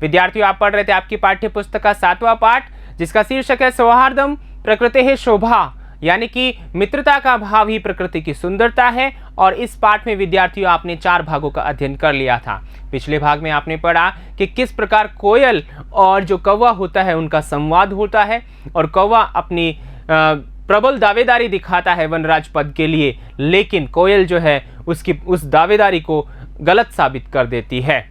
विद्यार्थियों, आप पढ़ रहे थे आपकी पाठ्य पुस्तक का 7वां पाठ, जिसका शीर्षक है सौहार्दम प्रकृति शोभा, यानी कि मित्रता का भाव ही प्रकृति की सुंदरता है। और इस पाठ में विद्यार्थियों आपने 4 भागों का अध्ययन कर लिया था। पिछले भाग में आपने पढ़ा कि किस प्रकार कोयल और जो कौवा होता है उनका संवाद होता है, और कौवा अपनी प्रबल दावेदारी दिखाता है वनराज पद के लिए, लेकिन कोयल जो है उसकी उस दावेदारी को गलत साबित कर देती है।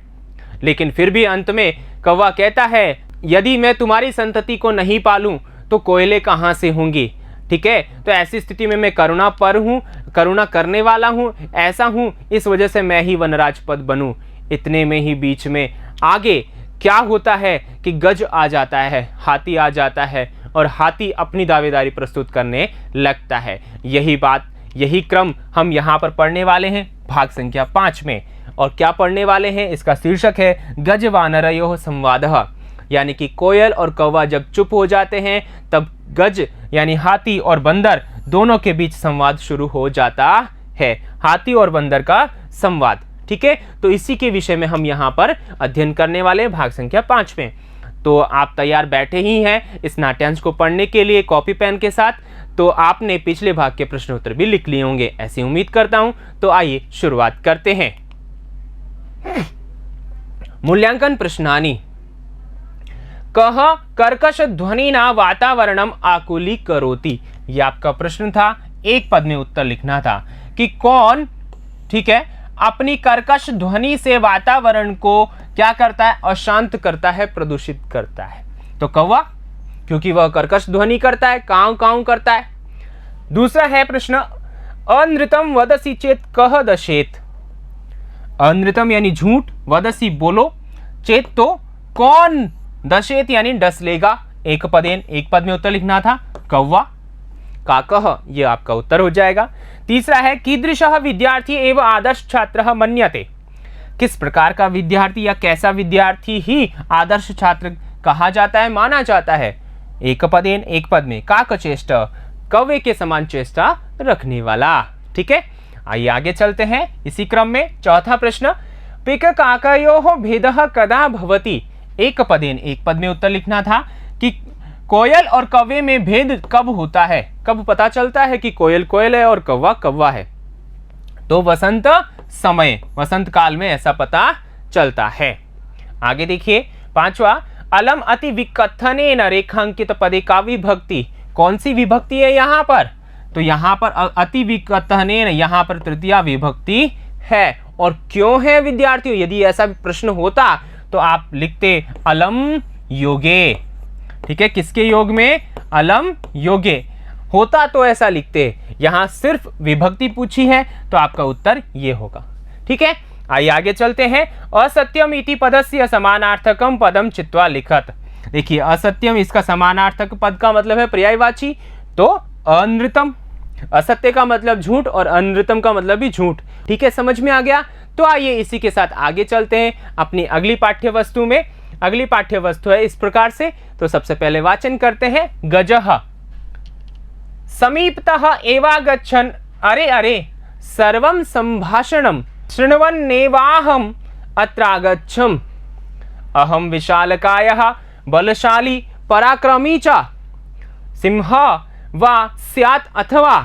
लेकिन फिर भी अंत में कौवा कहता है, यदि मैं तुम्हारी संतति को नहीं पालूं तो कोयलें कहाँ से होंगी। ठीक है, तो ऐसी स्थिति में मैं करुणा पर हूँ, करुणा करने वाला हूँ, ऐसा हूँ, इस वजह से मैं ही वनराज पद बनूं। इतने में ही बीच में आगे क्या होता है कि गज आ जाता है, हाथी आ जाता है, और हाथी अपनी दावेदारी प्रस्तुत करने लगता है। यही बात, यही क्रम हम यहाँ पर पढ़ने वाले हैं भाग संख्या 5 में। और क्या पढ़ने वाले हैं, इसका शीर्षक है गज वानरयोः संवादः, यानी कि कोयल और कौवा जब चुप हो जाते हैं तब गज यानी हाथी और बंदर दोनों के बीच संवाद शुरू हो जाता है। हाथी और बंदर का संवाद। ठीक है, तो इसी के विषय में हम यहाँ पर अध्ययन करने वाले हैं भाग संख्या 5 में। तो आप तैयार बैठे ही हैं इस नाट्यांश को पढ़ने के लिए कॉपी पेन के साथ। तो आपने पिछले भाग के प्रश्न उत्तर भी लिख लिए होंगे, ऐसी उम्मीद करता हूं। तो आइए शुरुआत करते हैं। मूल्यांकन प्रश्नानि। कह कर्कश ध्वनिना वातावरणम आकुलीकरोति, यह आपका प्रश्न था। एक पद में उत्तर लिखना था कि कौन, ठीक है, अपनी कर्कश ध्वनि से वातावरण को क्या करता है, अशांत करता है, प्रदूषित करता है। तो कौवा, क्योंकि वह कर्कश ध्वनि करता है, काऊ काऊ करता है। दूसरा है प्रश्न, अनृतम वदसी चेत कह दशेत। अनृतम यानी झूठ, वदसी बोलो, चेत तो कौन, दशेत यानी डस लेगा। एक पद में उत्तर लिखना था कौवा, काकः, ये आपका उत्तर हो जाएगा। तीसरा है कीदृशः विद्यार्थी एवं आदर्श छात्रः मन्यते, किस प्रकार का विद्यार्थी या कैसा विद्यार्थी ही आदर्श छात्र कहा जाता है, माना जाता है। एक पद में काकचेष्ट, कौवे के समान चेष्टा रखने वाला। ठीक है, आइए आगे चलते हैं इसी क्रम में। चौथा प्रश्न, पिक काकयोः भेदः कदा भवति। एक पद में उत्तर लिखना था कि कोयल और कौवे में भेद कब होता है, कब पता चलता है कि कोयल कोयल है और कौवा कौवा है। तो वसंत समय, वसंत काल में ऐसा पता चलता है। आगे देखिए पांचवा, अलम अति विकथनेन रेखांकित पदे का विभक्ति। कौन सी विभक्ति है यहाँ पर, तो यहाँ पर अति विकथनेन, यहाँ पर तृतीया विभक्ति है। और क्यों है विद्यार्थियों, यदि ऐसा प्रश्न होता तो आप लिखते अलम योगे। ठीक है, किसके योग में, अलम योगे होता तो ऐसा लिखते। यहां सिर्फ विभक्ति पूछी है तो आपका उत्तर ये होगा। ठीक है, आइए आगे चलते हैं। असत्यम इति पदस्य समानार्थकम पदम चित्वा लिखत। देखिए असत्यम, इसका समानार्थक पद का मतलब है पर्यायवाची, तो अनृतम। असत्य का मतलब झूठ और अनृतम का मतलब भी झूठ। ठीक है, समझ में आ गया। तो आइए इसी के साथ आगे चलते हैं अपनी अगली पाठ्य वस्तु में। अगली पाठ्य वस्तु है इस प्रकार से। तो सबसे पहले वाचन करते हैं, गजः समीपतः एवागच्छन् अरे अरे सर्वं संभाषणं शृण्वन्नेवाहम् अत्रागच्छम्। अहं विशालकायः बलशाली पराक्रमी च सिंह वा स्यात् अथवा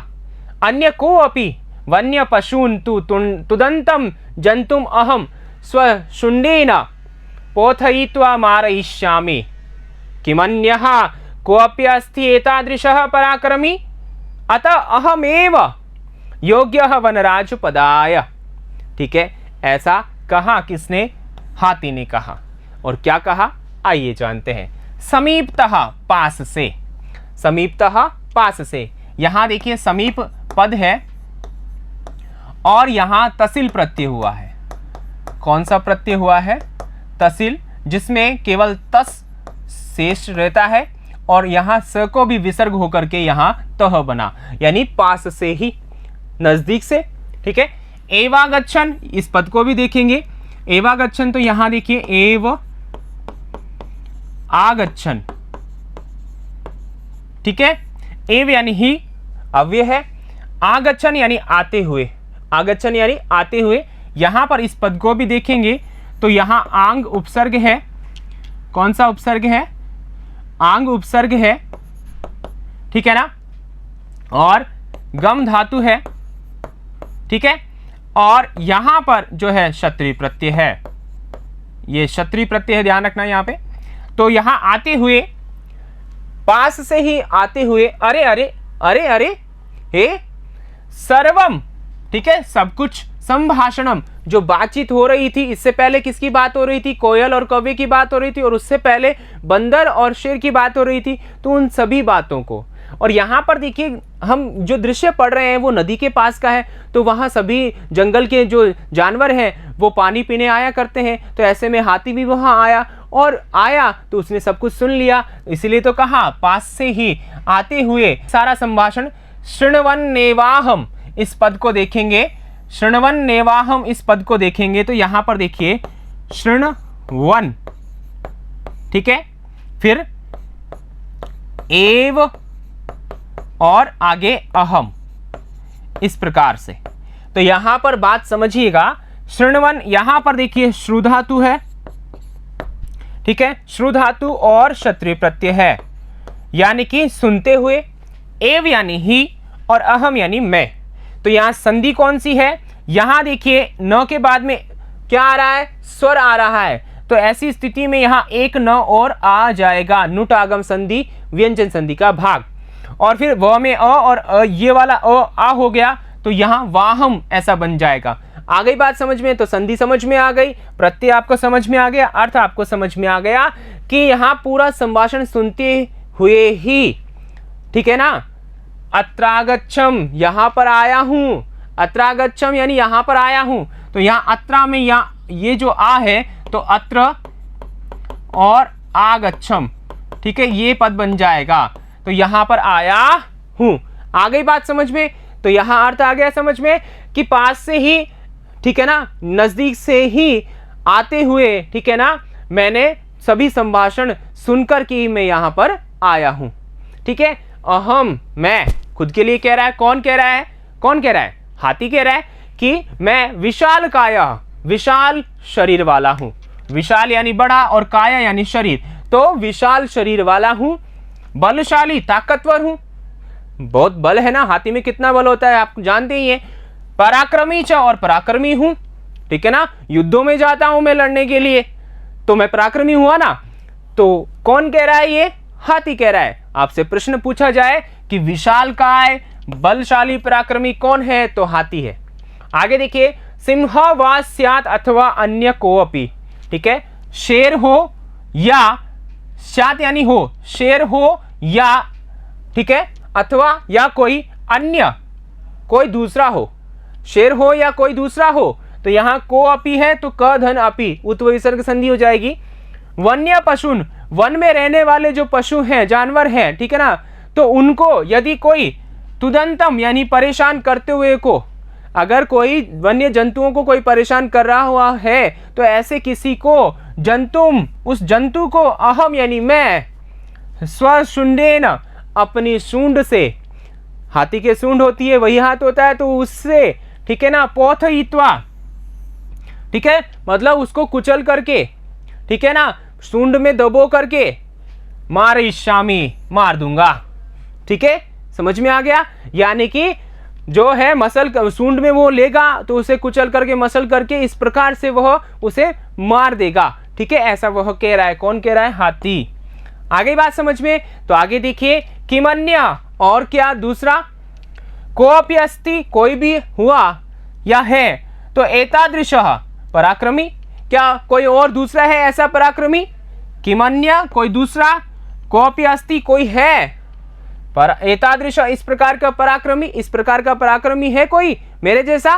अन्य कोऽपि वन्य पशून् तु तुदन्तं जन्तुम् अहं स्वशुण्डेन पोथयित्वा मारयिष्यामि। किमन्यः कोऽपि अस्ति एतादृशः पराक्रमी, अतः अहमेव योग्यः वनराज पदाय। ठीक है, ऐसा कहा किसने, हाथी ने कहा। और क्या कहा, आइए जानते हैं। समीपतः, पास से, समीपतः पास से। यहां देखिए समीप पद है और यहां तसिल प्रत्यय हुआ है। कौन सा प्रत्यय हुआ है, तसिल, जिसमें केवल तस शेष रहता है और यहां स को भी विसर्ग होकर के यहां तह बना, यानी पास से ही, नजदीक से। ठीक है, एवागच्छन्, इस पद को भी देखेंगे। एवागच्छन्, तो यहां देखिए एव आगच्छन्। ठीक है, एव यानी ही अव्यय है, आगच्छन् यानी आते हुए, आगच्छन् यानी आते हुए। यहां पर इस पद को भी देखेंगे तो यहां आंग उपसर्ग है, कौन सा उपसर्ग है? आंग उपसर्ग है, ठीक है ना, और गम धातु है, ठीक है, और यहां पर जो है क्षत्रिय प्रत्यय है, ये क्षत्रिय प्रत्यय है, ध्यान रखना यहां पे। तो यहां आते हुए, पास से ही आते हुए, अरे अरे अरे अरे हे सर्वम, ठीक है, सब कुछ, संभाषणम, जो बातचीत हो रही थी, इससे पहले किसकी बात हो रही थी? कोयल और कौवे की बात हो रही थी, और उससे पहले बंदर और शेर की बात हो रही थी। तो उन सभी बातों को, और यहाँ पर देखिए हम जो दृश्य पढ़ रहे हैं वो नदी के पास का है, तो वहाँ सभी जंगल के जो जानवर हैं वो पानी पीने आया करते हैं। तो ऐसे में हाथी भी वहाँ आया, और आया तो उसने सब कुछ सुन लिया, इसलिए तो कहा पास से ही आते हुए सारा संभाषण। शृण्वन नेवाहम, इस पद को देखेंगे, शृण्वन नेवाहम इस पद को देखेंगे तो यहां पर देखिए शृण्वन, ठीक है, फिर एव और आगे अहम, इस प्रकार से। तो यहां पर बात समझिएगा, शृण्वन यहां पर देखिए श्रु धातु है, ठीक है, श्रु धातु और क्षत्रिय प्रत्यय है, यानी कि सुनते हुए, एव यानी ही, और अहम यानी मैं। तो यहां संधि कौन सी है? यहां देखिए न के बाद में क्या आ रहा है? स्वर आ रहा है। तो ऐसी स्थिति में यहां एक न और आ जाएगा, नुट आगम संधि व्यंजन संधि का भाग। और फिर व में अ और ये वाला आ हो गया, तो यहां वाहम ऐसा बन जाएगा। आ गई बात समझ में? तो संधि समझ में आ गई, प्रत्यय आपको समझ में आ गया, अर्थ आपको समझ में आ गया कि यहां पूरा संभाषण सुनते हुए ही, ठीक है ना, अत्रागच्छम, यहां पर आया हूं, अत्रागच्छम यानी यहां पर आया हूं। तो यहां अत्रा में ये जो आ है तो अत्र और आगच्छम, ठीक है, ये पद बन जाएगा। तो यहां पर आया हूं, आ गई बात समझ में? तो यहां अर्थ आ गया समझ में कि पास से ही, ठीक है ना, नजदीक से ही आते हुए, ठीक है ना, मैंने सभी संभाषण सुनकर के मैं यहां पर आया हूं, ठीक है। अहम, मैं, खुद के लिए कह रहा है, कौन कह रहा है? कौन कह रहा है? हाथी कह रहा है कि मैं विशाल काया, विशाल शरीर वाला हूं। विशाल यानी बड़ा और काया यानी शरीर, तो विशाल शरीर वाला हूं, बलशाली, ताकतवर हूं, बहुत बल है ना, हाथी में कितना बल होता है आप जानते ही हैं। पराक्रमी च, और पराक्रमी हूं, ठीक है ना, युद्धों में जाता हूं मैं लड़ने के लिए, तो मैं पराक्रमी हुआ ना। तो कौन कह रहा है? ये हाथी कह रहा है। आपसे प्रश्न पूछा जाए कि विशाल काय, बलशाली, पराक्रमी कौन है? तो हाथी है। आगे देखिए, सिंह वा स्यात् अथवा अन्य कोअपि, ठीक है, शेर हो या स्यात् यानी हो, शेर हो या, ठीक है, अथवा या कोई अन्य, कोई दूसरा हो, शेर हो या कोई दूसरा हो। तो यहां कोअपि है तो क धन अपि, उत्व विसर्ग संधि हो जाएगी। वन्य पशुन, वन में रहने वाले जो पशु हैं, जानवर हैं, ठीक है ना, तो उनको यदि कोई तुदंतम यानी परेशान करते हुए को, अगर कोई वन्य जंतुओं को कोई परेशान कर रहा हुआ है तो ऐसे किसी को जंतुम, उस जंतु को, अहम यानी मैं, स्वशुंडेन, अपनी सूंड से, हाथी के सूंड होती है, वही हाथ होता है, तो उससे, ठीक है ना, पोथयित्वा, ठीक है, मतलब उसको कुचल करके, ठीक है ना, सूंड में दबो करके, मारिष्यामि, मार दूंगा, ठीक है, समझ में आ गया। यानी कि जो है मसल सूंड में वो लेगा तो उसे कुचल करके, मसल करके, इस प्रकार से वह उसे मार देगा, ठीक है, ऐसा वह कह रहा है। कौन कह रहा है? हाथी। आगे बात समझ में? तो आगे देखिए, किमन्य, और क्या दूसरा, कोऽपि अस्ति, कोई भी हुआ या है, तो एतादृशः पराक्रमी, क्या कोई और दूसरा है ऐसा पराक्रमी? किमन्य, कोई दूसरा, कोऽपि अस्ति, कोई है, पर एतादृश, इस प्रकार का पराक्रमी, इस प्रकार का पराक्रमी है कोई मेरे जैसा।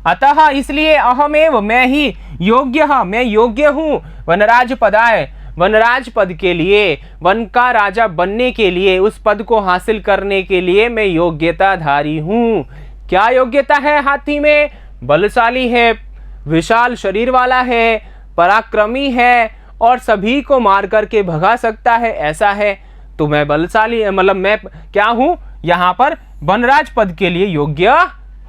अतः इसलिए अहमेव, मैं ही, योग्य, मैं योग्य हूं, वनराज पदाय, वनराज पद के लिए, वन का राजा बनने के लिए, उस पद को हासिल करने के लिए मैं योग्यताधारी हूं। क्या योग्यता है हाथी में? बलशाली है, विशाल शरीर वाला है, पराक्रमी है, और सभी को मार करके भगा सकता है, ऐसा है। तो मैं बलशाली, मतलब मैं क्या हूं? यहां पर वनराज पद के लिए योग्य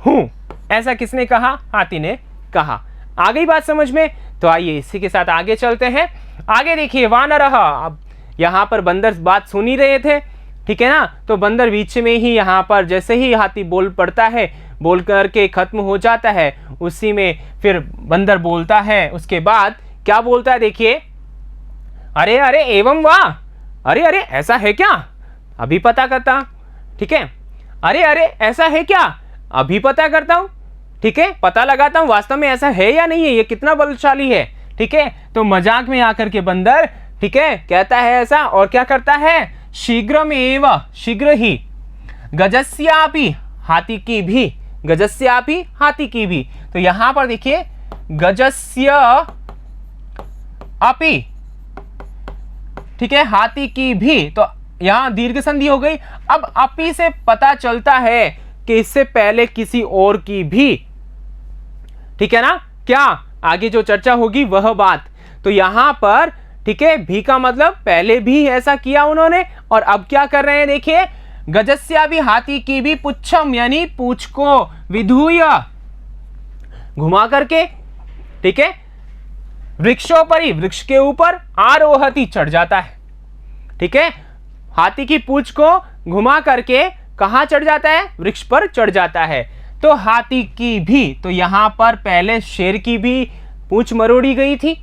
हूं। ऐसा किसने कहा? हाथी ने कहा। आ गई बात समझ में? तो आइए इसी के साथ आगे चलते हैं। आगे देखिए वानरः, अब यहाँ पर बंदर बात सुन ही रहे थे, ठीक है ना। तो बंदर बीच में ही यहाँ पर जैसे ही हाथी बोल पड़ता है, बोल करके खत्म हो जाता है, उसी में फिर बंदर बोलता है। उसके बाद क्या बोलता है देखिए, अरे अरे एवं वाह, अरे अरे ऐसा है क्या, अभी पता करता, ठीक है। अरे अरे ऐसा है क्या, अभी पता करता हूं, ठीक है, पता लगाता हूं वास्तव में ऐसा है या नहीं है, ये कितना बलशाली है, ठीक है। तो मजाक में आकर के बंदर, ठीक है, कहता है ऐसा और क्या करता है, शीघ्रमेव, शीघ्र ही, गजस्यापि, हाथी की भी, गजस्यापि, हाथी की भी। तो यहां पर देखिए गजस्य अपि, ठीक है, हाथी की भी, तो यहां दीर्घ संधि हो गई। अब अपि से पता चलता है कि इससे पहले किसी और की भी, ठीक है ना। क्या आगे जो चर्चा होगी वह बात, तो यहां पर ठीक है भी का मतलब पहले भी ऐसा किया उन्होंने, और अब क्या कर रहे हैं देखिए, गजस्या भी, हाथी की भी, पुच्छम यानी पूछ को, विधूय घुमा करके, ठीक है, वृक्षोपरि, वृक्ष के ऊपर, आरोहति चढ़ जाता है, ठीक है। हाथी की पूछ को घुमा करके कहां चढ़ जाता है, वृक्ष पर चढ़ जाता है। तो हाथी की भी, तो यहां पर पहले शेर की भी पूछ मरोड़ी गई थी,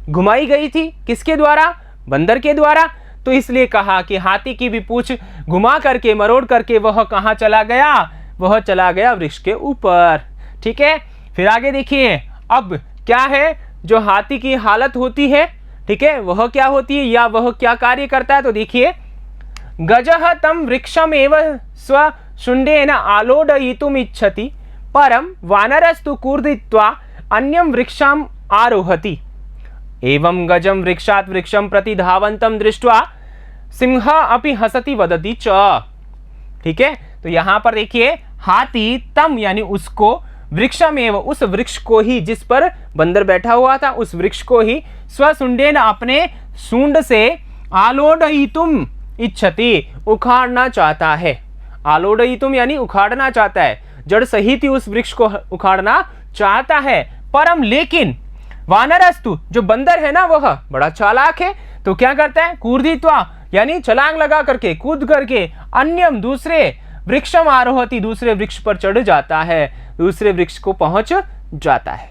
घुमाई गई थी, किसके द्वारा, बंदर के द्वारा। तो इसलिए कहा कि हाथी की भी पूछ घुमा करके, मरोड़ करके वह कहां चला गया, वह चला गया वृक्ष के ऊपर, ठीक है। फिर आगे देखिए, अब क्या है जो हाथी की हालत होती है, ठीक है, वह क्या होती है या वह क्या कार्य करता है। तो देखिए, गजः तम वृक्षम एव स्वशुंडेन आलोडयितुम इच्छति, परम वानरस्तु कूर्दित्वा अन्यम वृक्षम आरोहति। एवं गजम वृक्षात् वृक्षम प्रति धावंतम दृष्ट्वा सिंह अपि हसति वदति च, ठीक है। तो यहां पर देखिए, हाथी तम यानी उसको, वृक्षमेव उस वृक्ष को ही, जिस पर बंदर बैठा हुआ था उस वृक्ष को ही, स्वशुंडेन अपने सूंड से, आलोडयितुम इच्छति उखाड़ना चाहता है। आलोडयितुम यानी उखाड़ना चाहता है, जड़ सहित ही उस वृक्ष को उखाड़ना चाहता है। परम लेकिन वानरस्तु, जो बंदर है ना वह बड़ा चालाक है, तो क्या करता है, कूर्दित्वा यानी छलांग लगा करके, कूद करके, अन्यम दूसरे, वृक्षम आरोहति दूसरे वृक्ष पर चढ़ जाता है, दूसरे वृक्ष को पहुंच जाता है।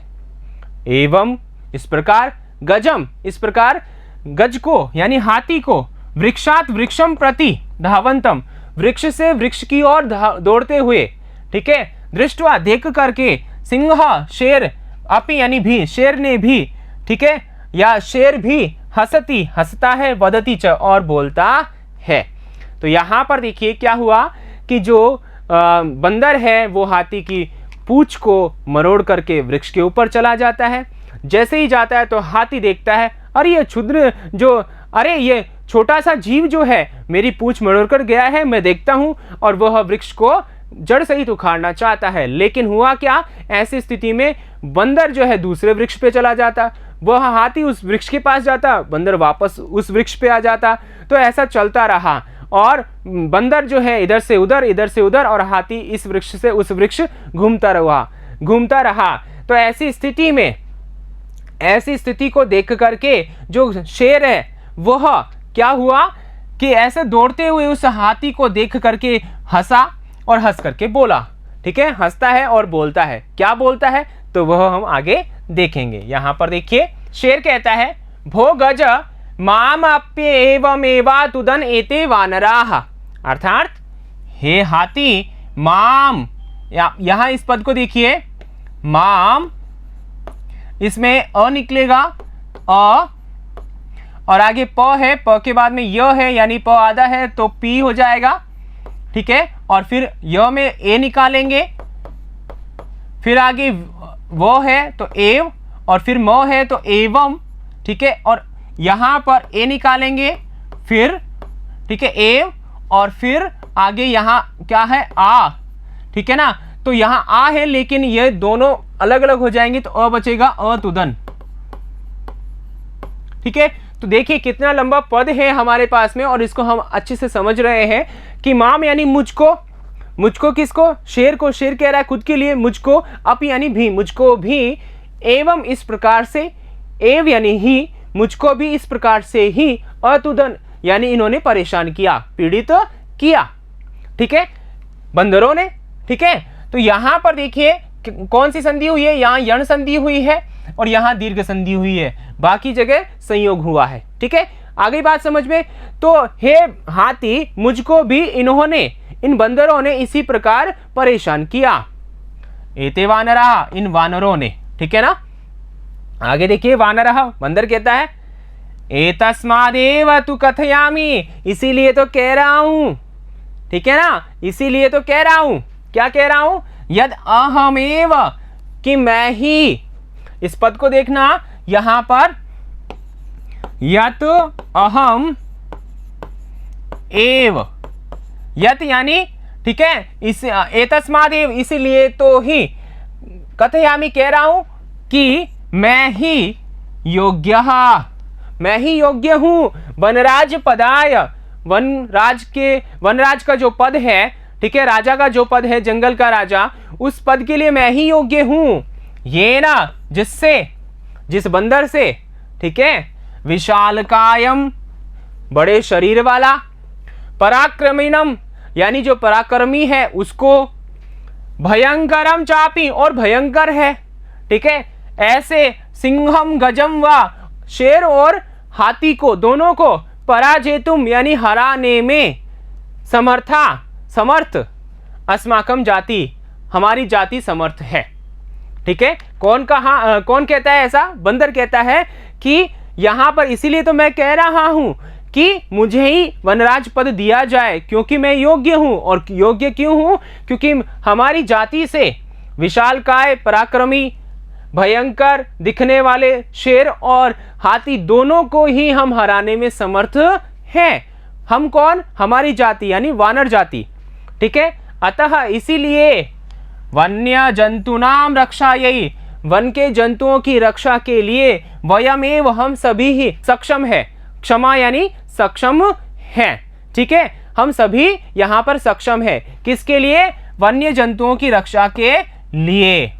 एवं इस प्रकार, गजम इस प्रकार, गज को यानी हाथी को, वृक्षात वृक्षम प्रति धावंतम वृक्ष से वृक्ष की ओर दौड़ते हुए, ठीक है, दृष्टवा देख करके, सिंह शेर, अपि यानी भी, शेर ने भी, ठीक है, या शेर भी, हसती हंसता है, वदति च और बोलता है। तो यहां पर देखिए क्या हुआ कि जो बंदर है वो हाथी की पूंछ को मरोड़ करके वृक्ष के ऊपर चला जाता है। जैसे ही जाता है तो हाथी देखता है, अरे ये क्षुद्र जो, अरे ये छोटा सा जीव जो है मेरी पूंछ मरोड़ कर गया है, मैं देखता हूं, और वह वृक्ष को जड़ सहित उखाड़ना चाहता है। लेकिन हुआ क्या, ऐसी स्थिति में बंदर जो है दूसरे वृक्ष पे चला जाता, वह हाथी उस वृक्ष के पास जाता, बंदर वापस उस वृक्ष पे आ जाता। तो ऐसा चलता रहा, और बंदर जो है इधर से उधर, इधर से उधर, और हाथी इस वृक्ष से उस वृक्ष घूमता रहा। तो ऐसी स्थिति में, ऐसी स्थिति को देख करके जो शेर है वह क्या हुआ कि ऐसे दौड़ते हुए उस हाथी को देख करके हंसा, और हंस करके बोला, ठीक है, हंसता है और बोलता है। क्या बोलता है तो वह हम आगे देखेंगे। यहां पर देखिए, शेर कहता है, भो गज मामप्य एवमेवा तुदन एते वानराः, अर्थात हे हाथी, माम, यहां इस पद को देखिए, माम, इसमें अ निकलेगा, अ, और आगे प है, प के बाद में य है, यानी प आधा है तो पी हो जाएगा, ठीक है, और फिर य में ए निकालेंगे, फिर आगे वो है तो एव, और फिर म है तो एवं, ठीक है, और यहां पर ए निकालेंगे, फिर ठीक है एव, और फिर आगे यहां क्या है, आ, ठीक है ना। तो यहां आ है, लेकिन ये दोनों अलग अलग हो जाएंगे, तो अ बचेगा, अतुदन, ठीक है। तो देखिए कितना लंबा पद है हमारे पास में, और इसको हम अच्छे से समझ रहे हैं कि माम यानी मुझको, मुझको किसको, शेर को, शेर कह रहा है खुद के लिए, मुझको, अप यानी भी, मुझको भी, एवं इस प्रकार से, एव यानी ही, मुझको भी इस प्रकार से ही, अतुदन यानी इन्होंने परेशान किया, पीड़ित किया। ठीक है, बंदरों ने। ठीक है, तो यहां पर देखिए कौन सी संधि हुई है, यहां यण संधि हुई है और यहां दीर्घ संधि हुई है, बाकी जगह संयोग हुआ है। ठीक है, आ गई बात समझ में। तो हे हाथी, मुझको भी इन्होंने, इन बंदरों ने इसी प्रकार परेशान किया। एते वानरा, इन वानरों ने। ठीक है ना, आगे देखिए वानरः, बंदर कहता है एतस्मादेव तु कथयामि, इसीलिए तो कह रहा हूं। ठीक है ना, इसीलिए तो कह रहा हूं। क्या कह रहा हूं? यद अहमेव, कि मैं ही। इस पद को देखना, यहां पर यत अहम एव, यत यानी, ठीक है, इस एतस्मादेव इसीलिए तो ही, कथयामि कह रहा हूं कि मैं ही योग्य, मैं ही योग्य हूं वनराज पदाय, वनराज का जो पद है, ठीक है, राजा का जो पद है, जंगल का राजा, उस पद के लिए मैं ही योग्य हूं। ये ना, जिससे, जिस बंदर से, ठीक है, विशालकायम, बड़े शरीर वाला, पराक्रमीनम यानी जो पराक्रमी है उसको, भयंकरम चापी और भयंकर है। ठीक है, ऐसे सिंहम गजम व, शेर और हाथी को, दोनों को, पराजेतुम यानी हराने में, समर्थ, अस्माकम जाति, हमारी जाति समर्थ है। ठीक है, कौन कहता है ऐसा? बंदर कहता है कि यहां पर इसीलिए तो मैं कह रहा हूं कि मुझे ही वनराज पद दिया जाए, क्योंकि मैं योग्य हूं। और योग्य क्यों हूं? क्योंकि हमारी जाति से विशालकाय, पराक्रमी, भयंकर दिखने वाले शेर और हाथी, दोनों को ही हम हराने में समर्थ हैं। हम कौन? हमारी जाति यानी वानर जाति। ठीक है, अतः इसीलिए वन्य जंतुनाम रक्षायै, वन के जंतुओं की रक्षा के लिए, वयमेव हम सभी ही सक्षम है, क्षमा यानी सक्षम है। ठीक है, हम सभी यहां पर सक्षम है, किसके लिए? वन्य जंतुओं की रक्षा के लिए।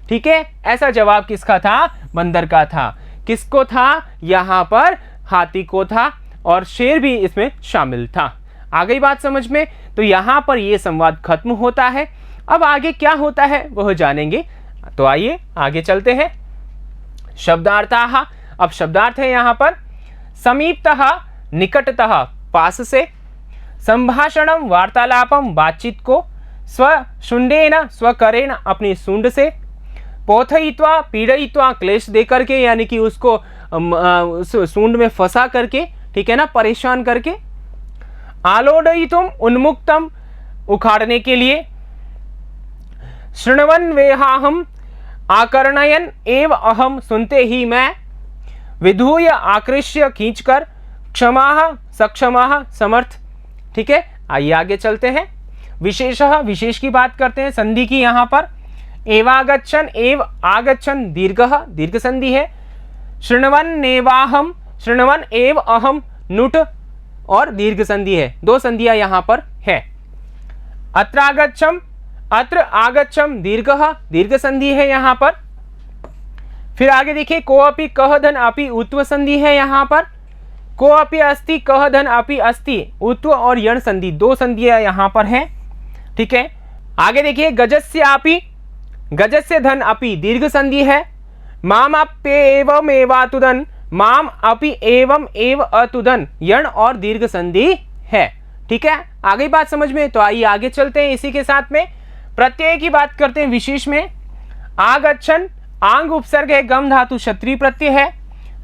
ठीक है, ऐसा जवाब किसका था? बंदर का था। किसको था? यहां पर हाथी को था, और शेर भी इसमें शामिल था। आ गई बात समझ में? तो यहां पर यह संवाद खत्म होता है। अब आगे क्या होता है वह जानेंगे। तो आइए आगे चलते हैं। शब्दार्थाः, अब शब्दार्थ है यहां पर समीपतः, निकटतः, पास से, संभाषणम, वार्तालापम, बातचीत को, स्वशुंडेन, स्वकरेण, अपनी सूंड से, पोथयित्वा, पीड़यित्वा, क्लेश दे करके यानी कि उसको सूंड में फंसा करके, ठीक है ना, परेशान करके, आलोडयितुम, उन्मुक्तम, उखाड़ने के लिए, शृण्वन् वेहाहम, आकर्णयन एव अहम, सुनते ही मैं, विधूय, आकृष्य, खींचकर, क्षमाः, सक्षमाः, समर्थ। ठीक है, आइए आगे चलते हैं। विशेषः, विशेष की बात करते हैं, संधि की यहां पर एवागच्छन, एव आगच्छन, दीर्घः, दीर्घ संधि है। शृण्वन् नेवाहम, शृण्वन् एव अहम, नुट और दीर्घ संधि है, दो संधियां यहां पर है। अत्रागच्छम, अत्र आगच्छम, दीर्घः, दीर्घ संधि है यहां पर। फिर आगे देखिए, को अपि, कह धन अपि, उत्व संधि है यहां पर। को अपि अस्ति, कह धन अपि अस्ति, उत्व और यण संधि, दो संधियां यहां पर है। ठीक है, आगे देखिए, गजस्य अपि, गजस्य धन अपि, दीर्घ संधि है। माम अप्येवम एवातुदन, माम अपि एवं एव अतुदन, यण और दीर्घ संधि है। ठीक है, आगे बात समझ में? तो आइए आगे चलते हैं। इसी के साथ में प्रत्यय की बात करते हैं। विशेष में आगच्छन, आंग उपसर्ग है, गम धातु क्षत्रिय प्रत्यय है।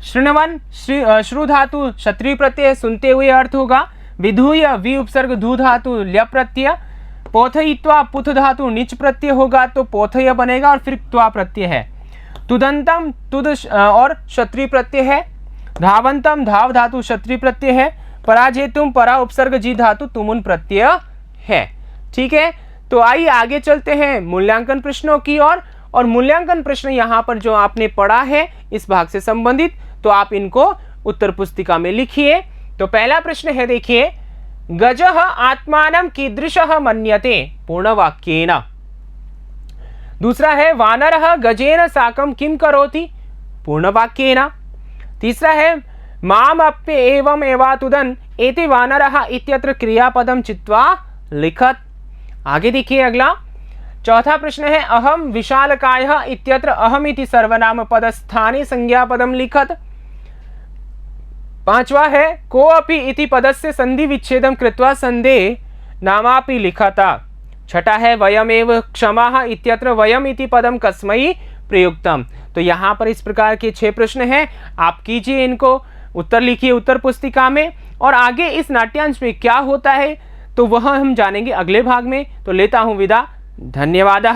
शृण्वन्, श्रु धातु क्षत्रिय प्रत्यय है, सुनते हुए अर्थ होगा। विधूय, वि उपसर्ग धू धातु ल्य प्रत्यय। पोथयित्वा, पुथ धातु निच प्रत्यय होगा तो पोथय बनेगा, और फिर त्वा प्रत्यय है। तुदंतम, तुद और क्षत्रिय प्रत्यय है। धावंतम, धाव धातु क्षत्रिय प्रत्यय है। पराजेतुम, परा उपसर्ग जी धातु तुमुन प्रत्यय है। ठीक है, तो आइए आगे चलते हैं मूल्यांकन प्रश्नों की ओर। और मूल्यांकन प्रश्न यहाँ पर जो आपने पढ़ा है इस भाग से संबंधित, तो आप इनको उत्तर पुस्तिका में लिखिए। तो पहला प्रश्न है, देखिए, गजः आत्मानं कीदृशः मन्यते, पूर्ण वाक्येन। दूसरा है, वानरः गजेन साकं किं करोति, पूर्ण वाक्येन। तीसरा है माम अप्य एवं एवातुदन एति वानरः इत्यत्र क्रियापदम चित्वा लिखत। आगे देखिए अगला चौथा प्रश्न है अहम विशालकायः इत्यत्र अहम इति सर्वनाम पदस्थाने संज्ञापदम लिखत। पांचवा है कोऽपि इति पदस्य संधि विच्छेदम कृत्वा संदेह नामापि लिखता। छठा है वयमेव क्षमाः इत्यत्र वयम इति पदम कस्मै प्रयुक्तम। तो यहाँ पर इस प्रकार के 6 प्रश्न हैं, आप कीजिए इनको, उत्तर लिखिए उत्तर पुस्तिका में, और आगे इस नाट्यांश में क्या होता है तो वह हम जानेंगे अगले भाग में। तो लेता हूँ विदा, धन्यवाद।